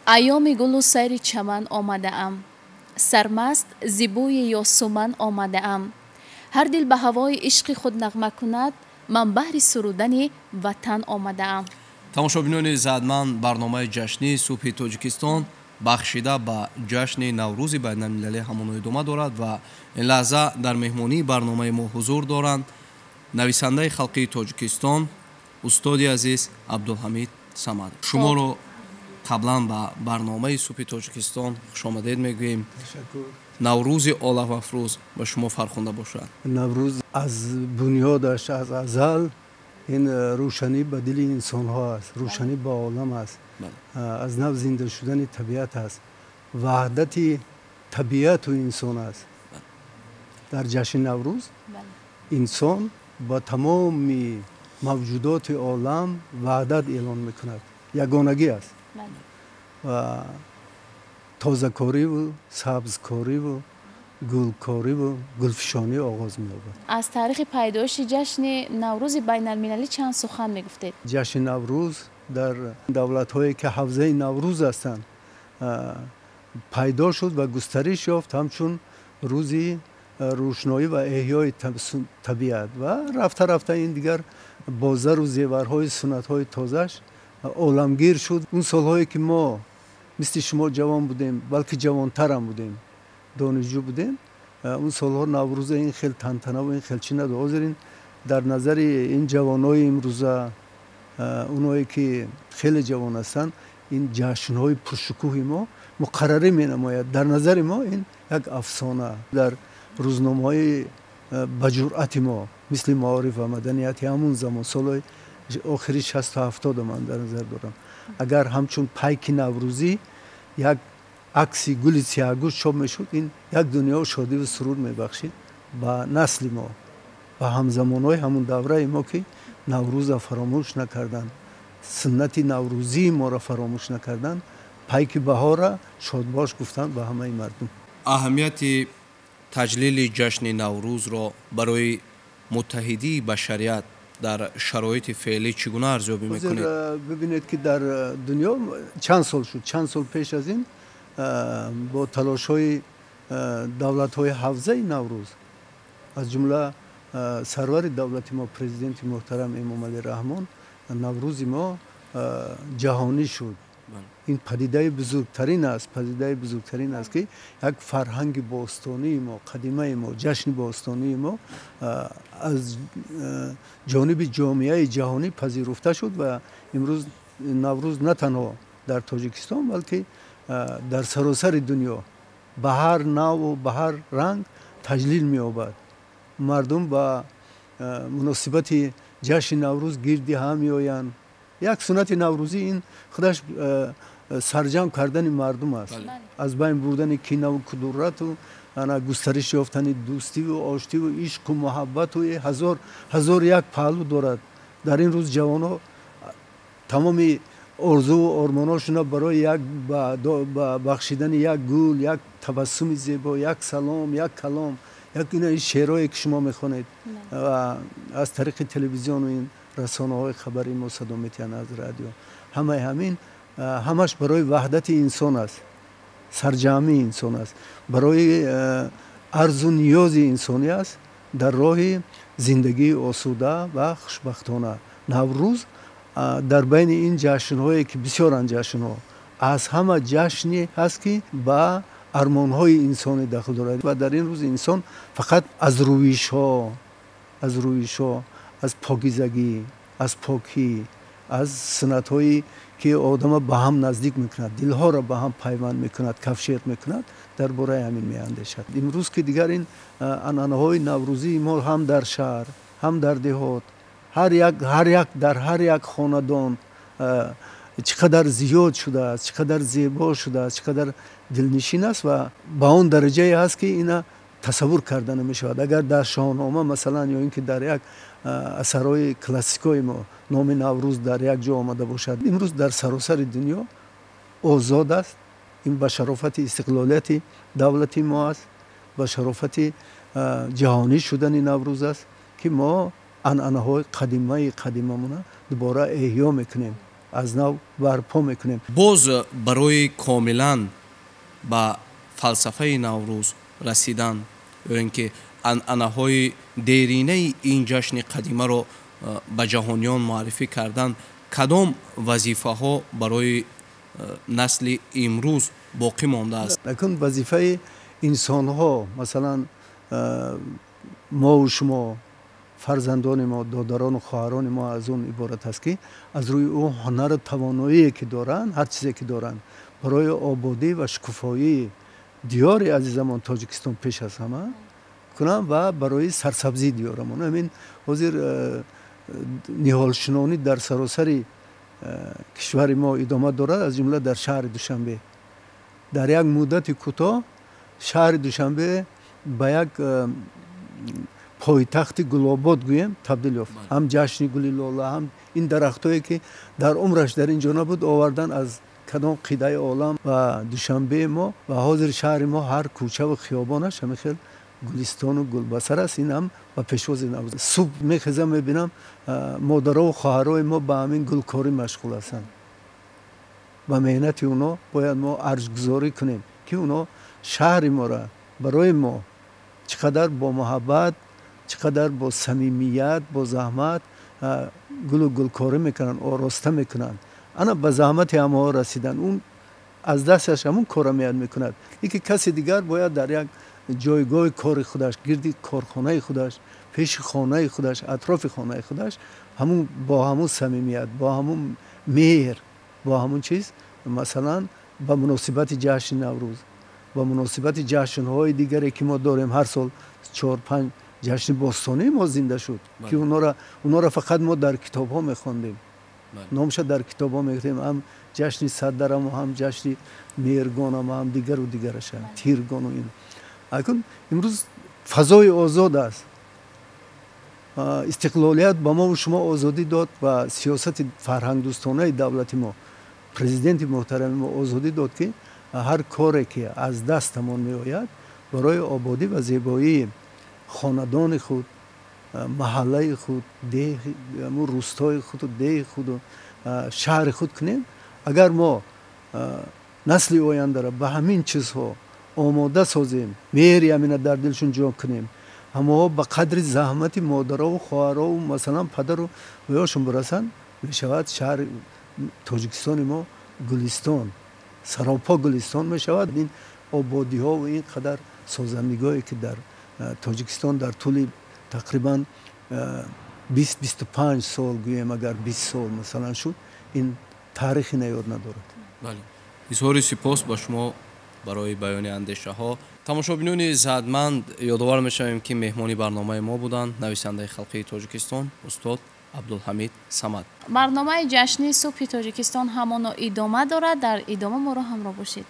айёми гулу сайри чаман омадаам, сармаст зибӯи ёсуман омадаам. ҳар дил ба ҳавои ишқи худ нағма кунад, ман баҳри сурудани ватан омадаам. тамошобинони иззатманд, барномаи ҷашнии субҳи Тоҷикистон бахшида ба ҷашни Наврӯзи байналмилалӣ ҳамон идома дорад ва ин лаҳза дар меҳмонии барномаи мо ҳузур доранд нависандаи халқии Тоҷикистон устоди азиз Абдулҳамид Самадов. Шуморо қаблан ба барномаи субҳи Тоҷикистон хушомадед мегӯем. наврӯзи олафафрӯз ба шумо фархонда бошад. наврӯз аз бунёдаш аз азал ин рӯшанӣ ба дили инсонҳо аст, рӯшанӣ ба олам аст, аз нав зинда шудани табиат аст, ваҳдати табиату инсон аст. дар ҷашни наврӯз инсон ба тамоми мавҷудоти олам ваҳдат эълон мекунад, ягонагӣ аст ва тозакориву сабзкориву гулкориву гулфишонӣ оғоз меёбад. аз таърихи пайдоиши ҷашни наврӯзи байналмилалӣ чанд сухан мегуфтед? ҷашни наврӯз дар давлатҳое ки ҳавзаи наврӯз ҳастанд пайдо шуд ва густариш ёфт ҳамчун рӯзи рӯшноӣ ва эҳёи табиат ва рафта рафта ин дигар бо зару зеварҳои суннатҳои тозаш оламгир шуд. он солҳое ки мо мисли шумо ҷавон будем, балки ҷавонтарам будем, донишҷӯ будем, он солҳо наврӯза ин хел тантанаву ин хелчи надо. ҳозир ин дар назари ин ҷавонои имрӯза, оное ки хеле ҷавон ҳастанд, ин ҷашнҳои пуршукӯҳи мо муқаррарӣ менамояд. дар назари мо ин як афсона. дар рӯзномаҳои баҷуръати мо мисли маориф ва маданияти ҳамун замон солҳои охири 60-70 ман дар назар дорам. агар ҳамчун пайки наврӯзӣ як акси гули сиҳагӯш чоп мешуд, ин як дунё шодиву сурур мебахшид ба насли мо, ба ҳамзамонҳои ҳамун давраи мо ки наврӯза фаромӯш накарданд, суннати наврӯзии моро фаромӯш накарданд, пайки баҳора шодбош гуфтанд ба ҳамаи мардум. аҳамияти таҷлили ҷашни наврӯзро барои муттаҳидии башарият дар шароити феълӣ чӣ гуна арзёбӣ мекунед? бибинед ки дар дунё чанд сол шуд, чанд сол пеш аз ин бо талошҳои давлатҳои ҳавзаи наврӯз, аз ҷумла сарвари давлати мо президенти муҳтарам Эмомалӣ Раҳмон, наврӯзи мо ҷаҳонӣ шуд. ин падидаи бузургтарин аст ки як фарҳанги бостонии мо, қадимаи мо, ҷашни бостонии мо аз ҷониби ҷомеаи ҷаҳонӣ пазируфта шуд ва имрӯз наврӯз на танҳо дар Тоҷикистон, балки дар саросари дунё ба ҳар наву ба ҳар ранг таҷлил меёбад. мардум ба муносибати ҷашни наврӯз гирди ҳам меоянд. як суннати наврӯзӣ ин худаш сарҷам кардани мардум аст, аз байн бурдани кинаву кудурату густариш ёфтани дӯстиву оштиву ишқу муҳаббату ҳазор як паҳлӯ дорад. дар ин рӯз ҷавонҳо тамоми орзуву ормоношона барои ба бахшидани як гул, як табассуми зебо, як салом, як калом, як ин шеърое ки шумо мехонед ва аз тариқи телевизиону ин расонаҳои хабари мо садо метиҳанд, аз радио, ҳамаи ҳамин ҳамаш барои ваҳдати инсон аст, сарҷамии инсон аст, барои арзу ниёзи инсонӣ аст дар роҳи зиндагии осуда ва хушбахтона. наврӯз дар байни ин ҷашнҳое ки бисёранд ҷашнҳо, аз ҳама ҷашне ҳаст ки ба армонҳои инсонӣ дахл дорад ва дар ин рӯз инсон фақат аз рӯишҳо, аз покизагӣ, аз покӣ, аз суннатҳое ки одама ба ҳам наздик мекунад, дилҳоро ба ҳам пайванд мекунад, кафшет мекунад, дар бораи ҳамин меандешад. имрӯз ки дигар ин анъанаҳои наврӯзии мо ҳам дар шаҳр, ҳам дар деҳот, дар ҳар як хонадон чӣ қадар зиёд шудааст, чӣ қадар зебо шудааст, чӣ қадар дилнишин аст ва ба он дараҷае ҳаст ки ина тасаввур карда намешавад. агар дар шоҳнома масалан ё ин ки дар як асарҳои классикои мо номи наврӯз дар як ҷо омада бошад, имрӯз дар саросари дунё озод аст. ин ба шарофати истиқлолияти давлати мо аст, ба шарофати ҷаҳонӣ шудани наврӯз аст ки мо анъанаҳои қадимамона дубора эҳьё мекунем. аз нав барпо мекунем. боз барои комилан ба фалсафаи наврӯз расидан ё ин ки анъанаҳои деринаи ин ҷашни қадимаро ба ҷаҳониён муаррифӣ кардан кадом вазифаҳо барои насли имрӯз боқӣ мондааст? акун вазифаи инсонҳо масалан мову шумо фарзандони мо додарону хоҳарони мо аз он иборат аст ки аз рӯи ӯ ҳунару тавоноие ки доранд ҳар чизе ки доранд барои ободӣ ва шукуфоии диёри азизамон тоҷикистон пеш аз ҳама кунанд ва барои сарсабзии диёрамон. ҳамин ҳозир ниҳолшунонӣ дар саросари кишвари мо идома дорад, аз ҷумла дар шаҳри Душанбе. дар як муддати кӯтоҳ шаҳри Душанбе ба як пойтахти гулобод гӯем табдил ёфт. ҳам ҷашни гули лола, ҳам ин дарахтое ки дар умраш дар ин ҷо набуд овардан аз кадом қидаи олам ва Душанбеи мо ва ҳозир шаҳри мо ҳар кӯчаву хиёбонаш ҳамин хел гулистону гулбасар аст. ин ҳам ба пешвози наврӯз. субҳ мехезам мебинам модарову хоҳарои мо ба ҳамин гулкорӣ машғул ҳастанд. ба меҳнати онҳо бояд мо арзгузорӣ кунем ки онҳо шаҳри моро барои мо чӣ қадар бо муҳаббат, чӣ қадар бо самимият, бо заҳмат гулу гулкорӣ мекунанд, ороста мекунанд. ана ба заҳмати ҳамаҳо расидан. он аз дасташ ҳамун корро мекунад. лекин каси дигар бояд дар як ҷойгоҳи кори худаш, гирди корхонаи худаш, пеши хонаи худаш, атрофи хонаи худаш бо ҳамун самимият, бо ҳамун меҳр, бо ҳамун чиз масалан ба муносибати ҷашни наврӯз, ба муносибати ҷашнҳои дигаре ки мо дорем ҳар сол 4-5 ҷашни бостонии мо зинда шуд ки онҳоро фақат мо дар китобҳо мехондем. номша дар китобҳо мехондем, ҳам ҷашни саддараму ҳам ҷашни меҳргонам ҳам дигару дигараша тиргону ин. акун имрӯз фазои озод аст. истиқлолият ба мову шумо озодӣ дод ва сиёсати фарҳангдӯстонаи давлати мо, президенти муҳтарами мо озодӣ дод ки ҳар коре ки аз дастамон меояд барои ободӣ ва зебоии хонадони худ, маҳаллаи худ, рӯстои худу, деҳи худу, шаҳри худ кунем. агар мо насли ояндаро ба ҳамин чизҳо омода созем, меҳри амина дар дилшон ҷо кунем, ҳамаҳо ба қадри заҳмати модарову хоҳарову масалан падару оёшон бирасанд, мешавад шаҳри тоҷикистони мо гулистон, саропо гулистон мешавад. ин ободиҳову ин қадар созандагое ки дар тоҷикистон дар тӯли тақрибан 20-25 сол гӯем агар 20 сол масалан шуд, ин таърихи наёд надорад. бале, бисёри сипос ба шумо барои баёни андешаҳо. тамошобинони иззатманд, ёдовар мешавем ки меҳмони барномаи мо буданд нависандаи халқии Тоҷикистон устод Абдулҳамид Самад. барномаи ҷашни субҳи Тоҷикистон ҳамоно идома дорад. дар идома моро ҳамроҳ бошед.